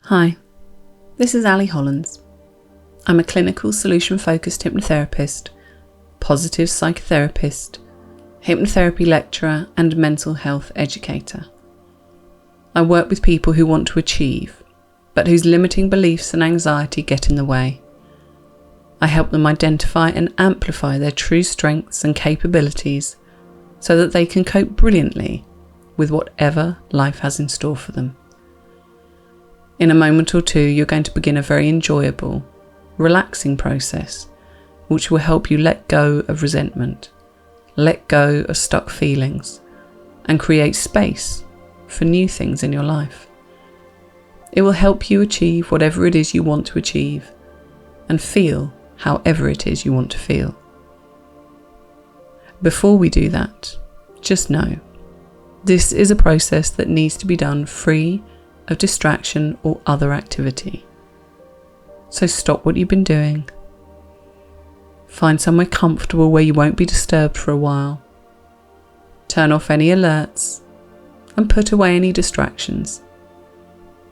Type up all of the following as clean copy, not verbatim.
Hi, this is Ali Hollands. I'm a clinical solution-focused hypnotherapist, positive psychotherapist, hypnotherapy lecturer and mental health educator. I work with people who want to achieve, but whose limiting beliefs and anxiety get in the way. I help them identify and amplify their true strengths and capabilities so that they can cope brilliantly with whatever life has in store for them. In a moment or two, you're going to begin a very enjoyable, relaxing process which will help you let go of resentment, let go of stuck feelings, and create space for new things in your life. It will help you achieve whatever it is you want to achieve and feel however it is you want to feel. Before we do that, just know this is a process that needs to be done free of distraction or other activity. So stop what you've been doing. Find somewhere comfortable where you won't be disturbed for a while. Turn off any alerts and put away any distractions.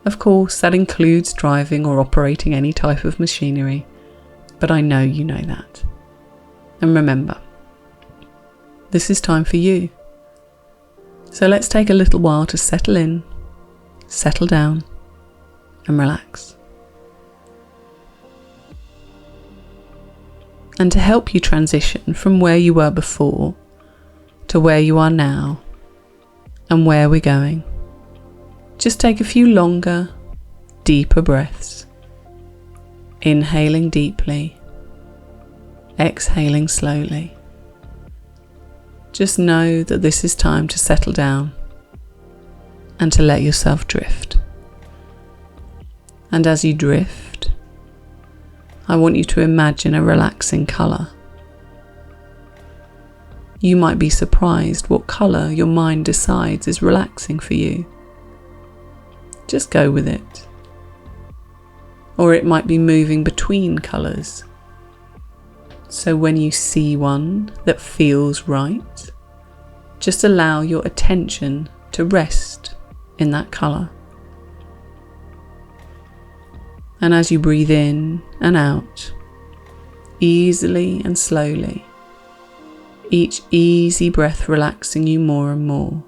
Of course, that includes driving or operating any type of machinery, but I know you know that. And remember, this is time for you. So let's take a little while to settle in, settle down, and relax. And to help you transition from where you were before to where you are now and where we're going, just take a few longer, deeper breaths. Inhaling deeply, exhaling slowly. Just know that this is time to settle down and to let yourself drift. And as you drift, I want you to imagine a relaxing colour. You might be surprised what colour your mind decides is relaxing for you. Just go with it. Or it might be moving between colours. So when you see one that feels right, just allow your attention to rest in that colour. And as you breathe in and out, easily and slowly, each easy breath relaxing you more and more,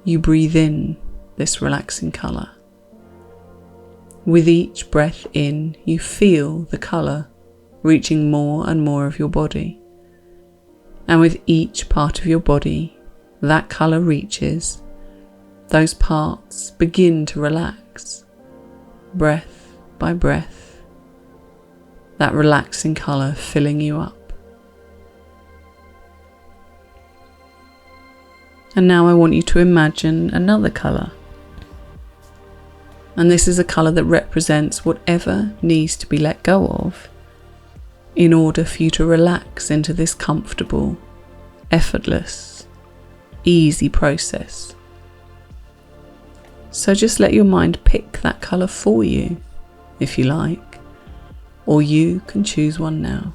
you breathe in this relaxing colour. With each breath in, you feel the colour reaching more and more of your body. And with each part of your body that colour reaches, those parts begin to relax, breath by breath, that relaxing colour filling you up. And now I want you to imagine another colour. And this is a colour that represents whatever needs to be let go of in order for you to relax into this comfortable, effortless, easy process. So just let your mind pick that colour for you, if you like, or you can choose one now.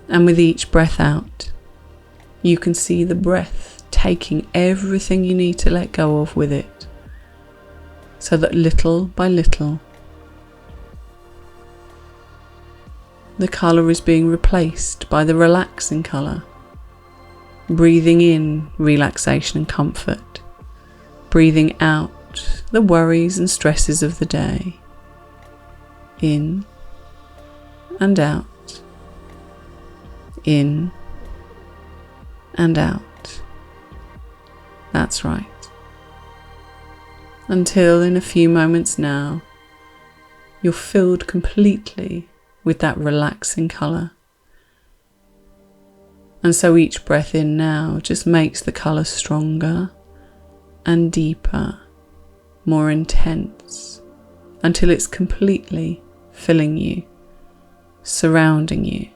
And with each breath out, you can see the breath taking everything you need to let go of with it, so that little by little, the colour is being replaced by the relaxing colour. Breathing in relaxation and comfort, breathing out the worries and stresses of the day. In and out, in and out. That's right. Until in a few moments now, you're filled completely with that relaxing colour. And so each breath in now just makes the colour stronger and deeper, more intense, until it's completely filling you, surrounding you.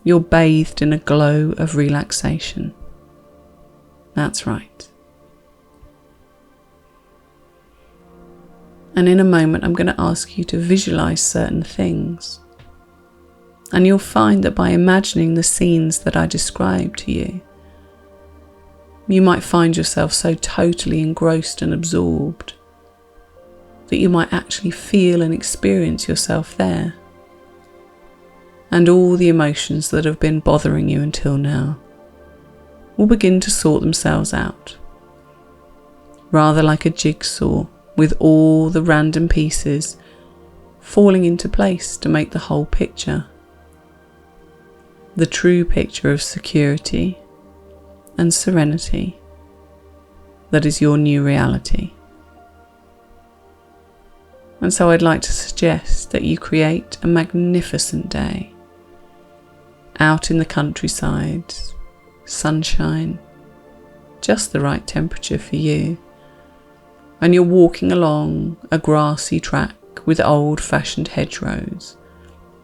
You're bathed in a glow of relaxation. That's right. And in a moment, I'm going to ask you to visualize certain things. And you'll find that by imagining the scenes that I described to you, You might find yourself so totally engrossed and absorbed that you might actually feel and experience yourself there. And all the emotions that have been bothering you until now will begin to sort themselves out, rather like a jigsaw with all the random pieces falling into place to make the whole picture. The true picture of security and serenity that is your new reality. And so I'd like to suggest that you create a magnificent day out in the countryside, sunshine, just the right temperature for you, and you're walking along a grassy track with old-fashioned hedgerows,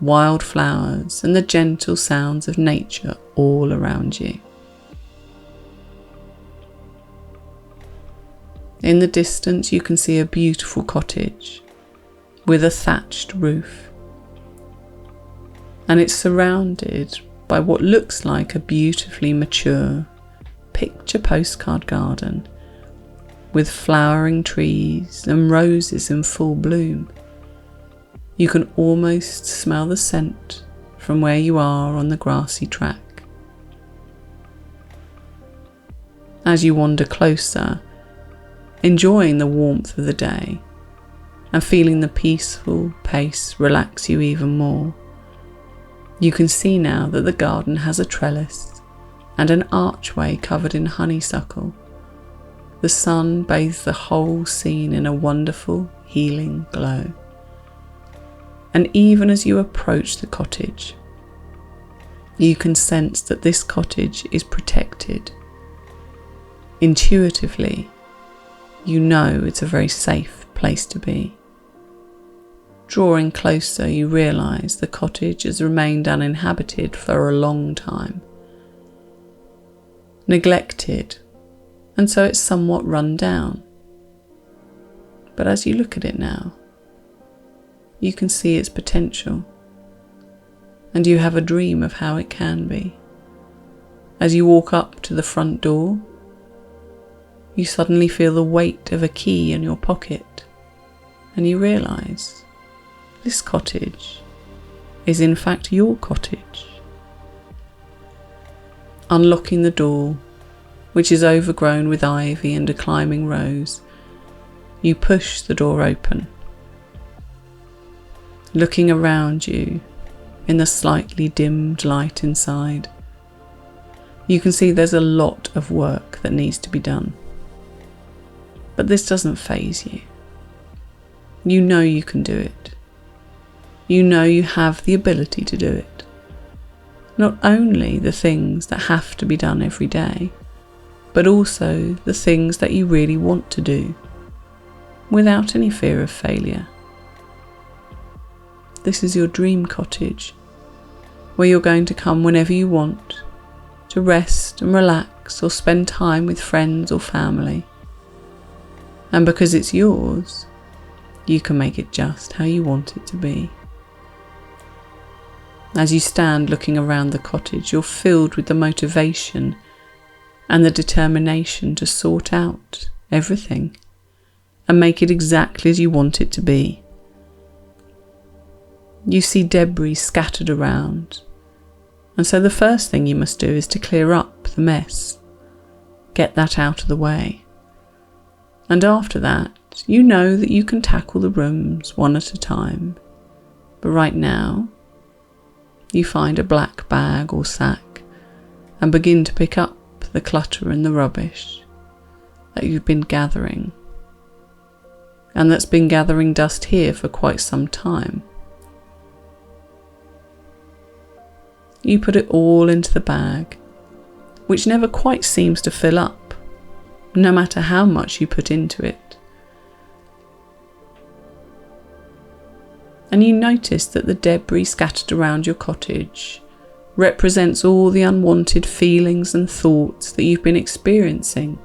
wildflowers, and the gentle sounds of nature all around you. In the distance you can see a beautiful cottage with a thatched roof, and it's surrounded by what looks like a beautifully mature picture postcard garden with flowering trees and roses in full bloom. You can almost smell the scent from where you are on the grassy track. As you wander closer, enjoying the warmth of the day and feeling the peaceful pace relax you even more, you can see now that the garden has a trellis and an archway covered in honeysuckle. The sun bathes the whole scene in a wonderful, healing glow. And even as you approach the cottage, you can sense that this cottage is protected. Intuitively, you know it's a very safe place to be. Drawing closer, you realise the cottage has remained uninhabited for a long time, neglected, and so it's somewhat run down. But as you look at it now, you can see its potential, and you have a dream of how it can be. As you walk up to the front door, you suddenly feel the weight of a key in your pocket, and you realise this cottage is in fact your cottage. Unlocking the door, which is overgrown with ivy and a climbing rose, you push the door open. Looking around you in the slightly dimmed light inside, you can see there's a lot of work that needs to be done. But this doesn't faze you. You know you can do it. You know you have the ability to do it. Not only the things that have to be done every day, but also the things that you really want to do, without any fear of failure. This is your dream cottage, where you're going to come whenever you want, to rest and relax or spend time with friends or family. And because it's yours, you can make it just how you want it to be. As you stand looking around the cottage, you're filled with the motivation and the determination to sort out everything and make it exactly as you want it to be. You see debris scattered around, and so the first thing you must do is to clear up the mess. Get that out of the way. And after that, you know that you can tackle the rooms one at a time. But right now, you find a black bag or sack and begin to pick up the clutter and the rubbish that you've been gathering, and that's been gathering dust here for quite some time. You put it all into the bag, which never quite seems to fill up, no matter how much you put into it. And you notice that the debris scattered around your cottage represents all the unwanted feelings and thoughts that you've been experiencing.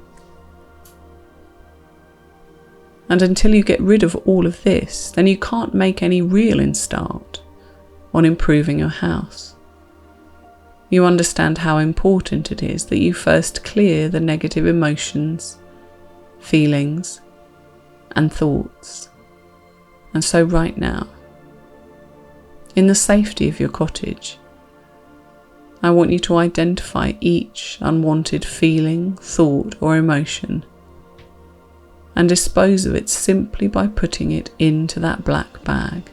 And until you get rid of all of this, then you can't make any real start on improving your house. You understand how important it is that you first clear the negative emotions, feelings, and thoughts. And so right now, in the safety of your cottage, I want you to identify each unwanted feeling, thought, or emotion and dispose of it simply by putting it into that black bag.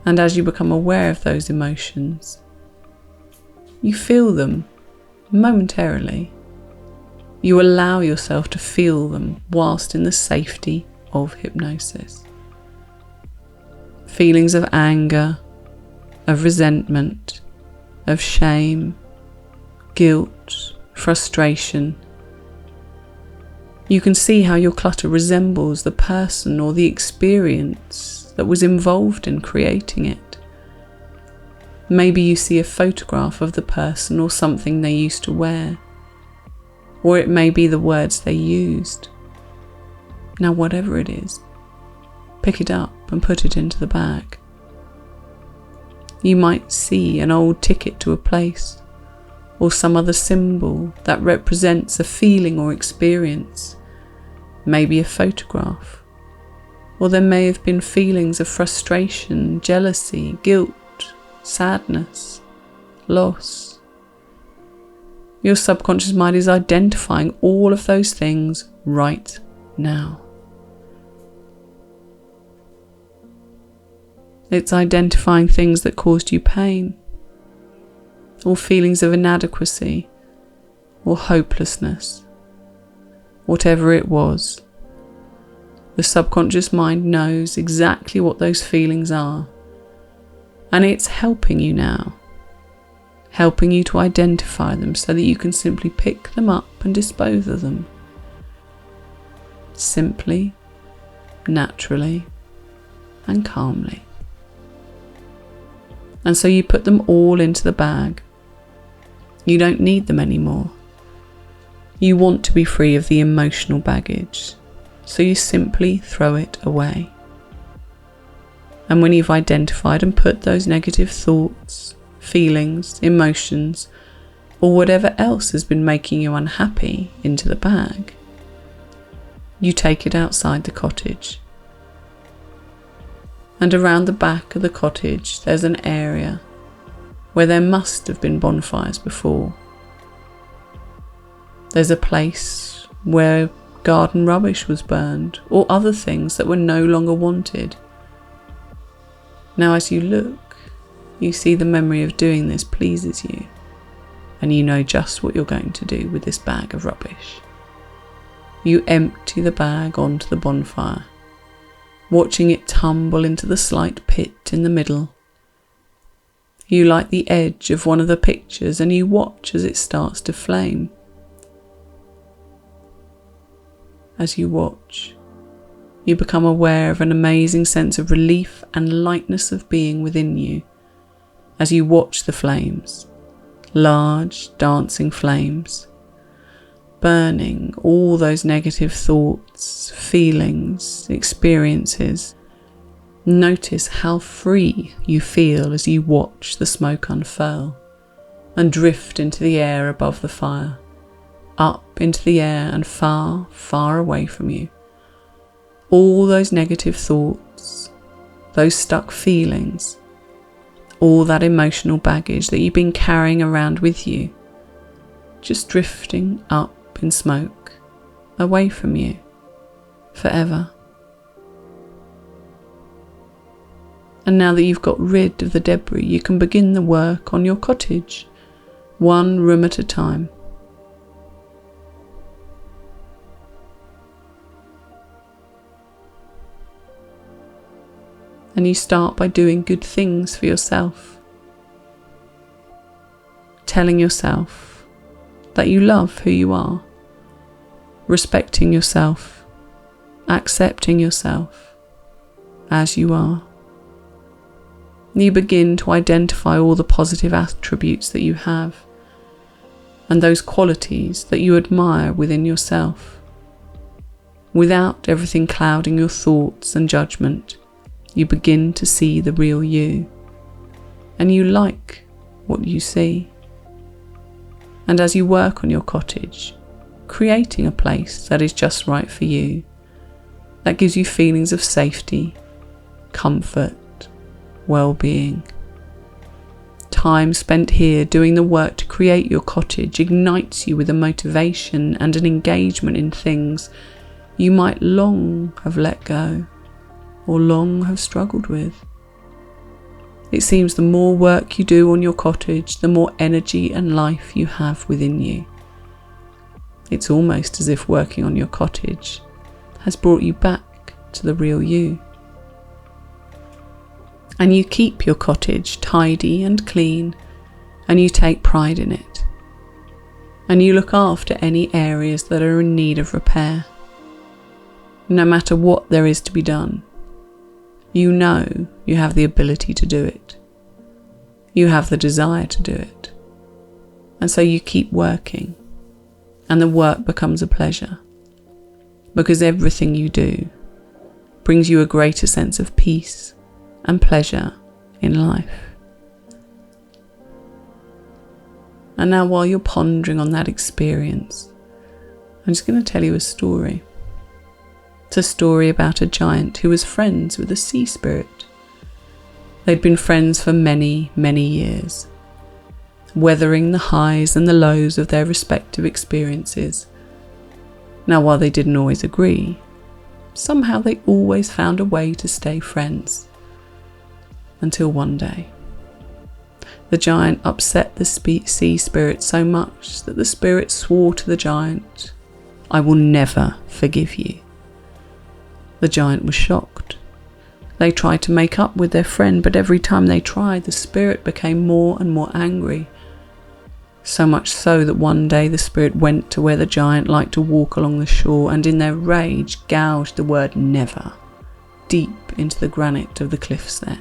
And as you become aware of those emotions, you feel them momentarily. You allow yourself to feel them whilst in the safety of hypnosis. Feelings of anger, of resentment, of shame, guilt, frustration. You can see how your clutter resembles the person or the experience that was involved in creating it. Maybe you see a photograph of the person or something they used to wear, or it may be the words they used. Now, whatever it is, pick it up and put it into the bag. You might see an old ticket to a place, or some other symbol that represents a feeling or experience, maybe a photograph, or there may have been feelings of frustration, jealousy, guilt, sadness, loss. Your subconscious mind is identifying all of those things right now. It's identifying things that caused you pain, or feelings of inadequacy, or hopelessness. Whatever it was, the subconscious mind knows exactly what those feelings are, and it's helping you now, helping you to identify them so that you can simply pick them up and dispose of them. Simply, naturally, and calmly. And so you put them all into the bag. You don't need them anymore. You want to be free of the emotional baggage, so you simply throw it away. And when you've identified and put those negative thoughts, feelings, emotions, or whatever else has been making you unhappy into the bag, you take it outside the cottage. And around the back of the cottage there's an area where there must have been bonfires before. There's a place where garden rubbish was burned, or other things that were no longer wanted. Now as you look, you see the memory of doing this pleases you, and you know just what you're going to do with this bag of rubbish. You empty the bag onto the bonfire, watching it tumble into the slight pit in the middle. You light the edge of one of the pictures and you watch as it starts to flame. As you watch, you become aware of an amazing sense of relief and lightness of being within you as you watch the flames, large dancing flames, burning all those negative thoughts, feelings, experiences. Notice how free you feel as you watch the smoke unfurl and drift into the air above the fire, up into the air and far, far away from you. All those negative thoughts, those stuck feelings, all that emotional baggage that you've been carrying around with you, just drifting up in smoke, away from you, forever. And now that you've got rid of the debris, you can begin the work on your cottage, one room at a time. And you start by doing good things for yourself, telling yourself that you love who you are, respecting yourself, accepting yourself as you are. You begin to identify all the positive attributes that you have and those qualities that you admire within yourself. Without everything clouding your thoughts and judgment, you begin to see the real you, and you like what you see. And as you work on your cottage, creating a place that is just right for you, that gives you feelings of safety, comfort, well-being. Time spent here doing the work to create your cottage ignites you with a motivation and an engagement in things you might long have let go or long have struggled with. It seems the more work you do on your cottage, the more energy and life you have within you. It's almost as if working on your cottage has brought you back to the real you. And you keep your cottage tidy and clean, and you take pride in it. And you look after any areas that are in need of repair. No matter what there is to be done, you know you have the ability to do it. You have the desire to do it. And so you keep working, and the work becomes a pleasure, because everything you do brings you a greater sense of peace and pleasure in life. And now, while you're pondering on that experience, I'm just going to tell you a story. It's a story about a giant who was friends with a sea spirit. They'd been friends for many, many years, weathering the highs and the lows of their respective experiences. Now, while they didn't always agree, somehow they always found a way to stay friends. Until one day, the giant upset the sea spirit so much that the spirit swore to the giant, "I will never forgive you." The giant was shocked. They tried to make up with their friend, but every time they tried, the spirit became more and more angry. So much so that one day the spirit went to where the giant liked to walk along the shore, and in their rage gouged the word "never" deep into the granite of the cliffs there.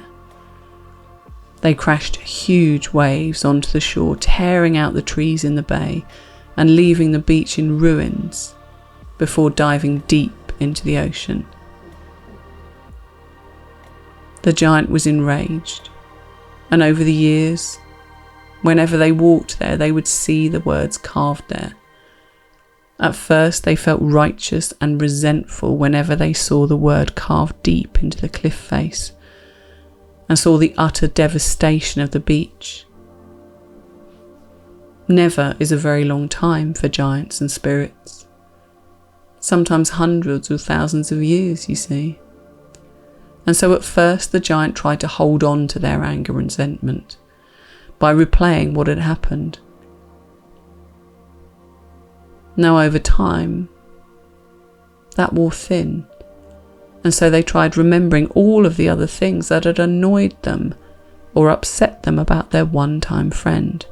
They crashed huge waves onto the shore, tearing out the trees in the bay and leaving the beach in ruins before diving deep into the ocean. The giant was enraged, and over the years, whenever they walked there, they would see the words carved there. At first, they felt righteous and resentful whenever they saw the word carved deep into the cliff face, and saw the utter devastation of the beach. Never is a very long time for giants and spirits. Sometimes hundreds or thousands of years, you see. And so at first the giant tried to hold on to their anger and resentment by replaying what had happened. Now over time, that wore thin. And so they tried remembering all of the other things that had annoyed them or upset them about their one-time friend.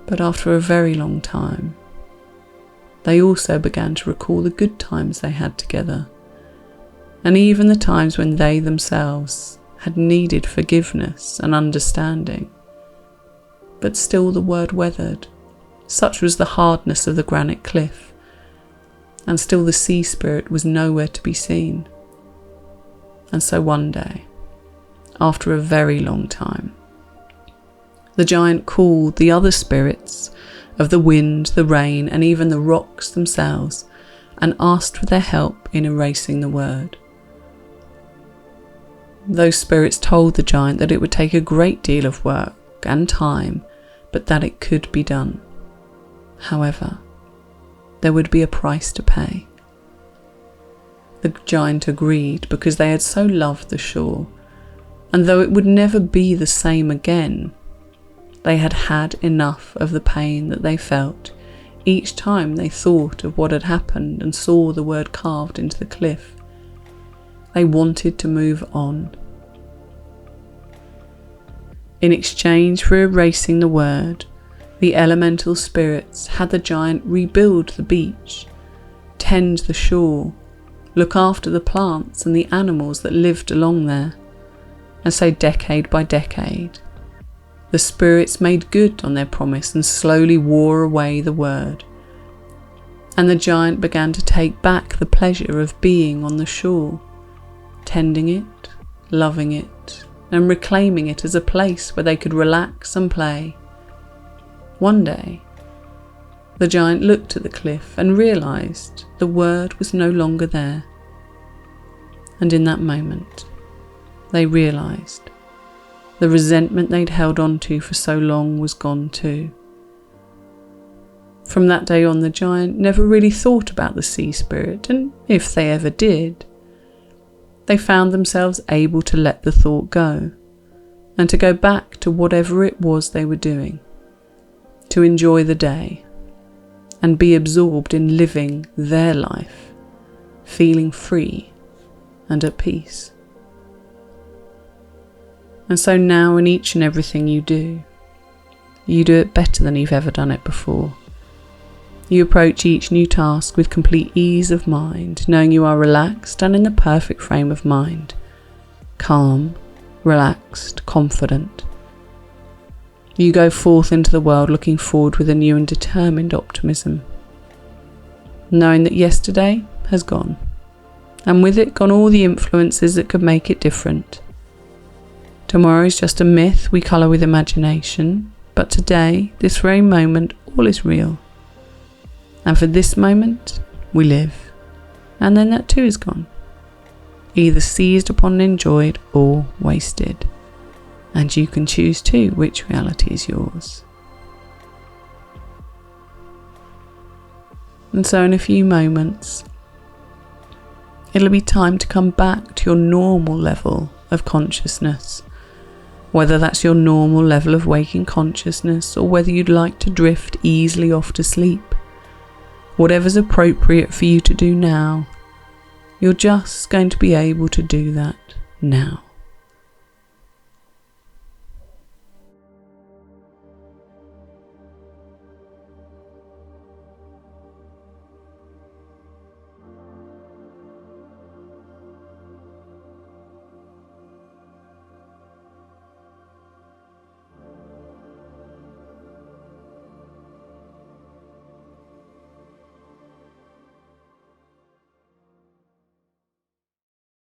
But after a very long time, they also began to recall the good times they had together, and even the times when they themselves had needed forgiveness and understanding. But still the word weathered. Such was the hardness of the granite cliff. And still the sea spirit was nowhere to be seen. And so one day, after a very long time, the giant called the other spirits of the wind, the rain, and even the rocks themselves, and asked for their help in erasing the word. Those spirits told the giant that it would take a great deal of work and time, but that it could be done. However, there would be a price to pay. The giant agreed because they had so loved the shore, and though it would never be the same again, they had had enough of the pain that they felt each time they thought of what had happened and saw the word carved into the cliff. They wanted to move on. In exchange for erasing the word, the elemental spirits had the giant rebuild the beach, tend the shore, look after the plants and the animals that lived along there. And so decade by decade, the spirits made good on their promise and slowly wore away the word. And the giant began to take back the pleasure of being on the shore, tending it, loving it, and reclaiming it as a place where they could relax and play. One day, the giant looked at the cliff and realised the word was no longer there. And in that moment, they realised the resentment they'd held on to for so long was gone too. From that day on, the giant never really thought about the sea spirit, and if they ever did, they found themselves able to let the thought go and to go back to whatever it was they were doing, to enjoy the day and be absorbed in living their life, feeling free and at peace. And so now in each and everything you do it better than you've ever done it before. You approach each new task with complete ease of mind, knowing you are relaxed and in the perfect frame of mind, calm, relaxed, confident. You go forth into the world looking forward with a new and determined optimism, knowing that yesterday has gone, and with it gone all the influences that could make it different. Tomorrow is just a myth we colour with imagination, but today, this very moment, all is real. And for this moment, we live, and then that too is gone, either seized upon and enjoyed or wasted. And you can choose too which reality is yours. And so in a few moments, it'll be time to come back to your normal level of consciousness. Whether that's your normal level of waking consciousness or whether you'd like to drift easily off to sleep. Whatever's appropriate for you to do now, you're just going to be able to do that now.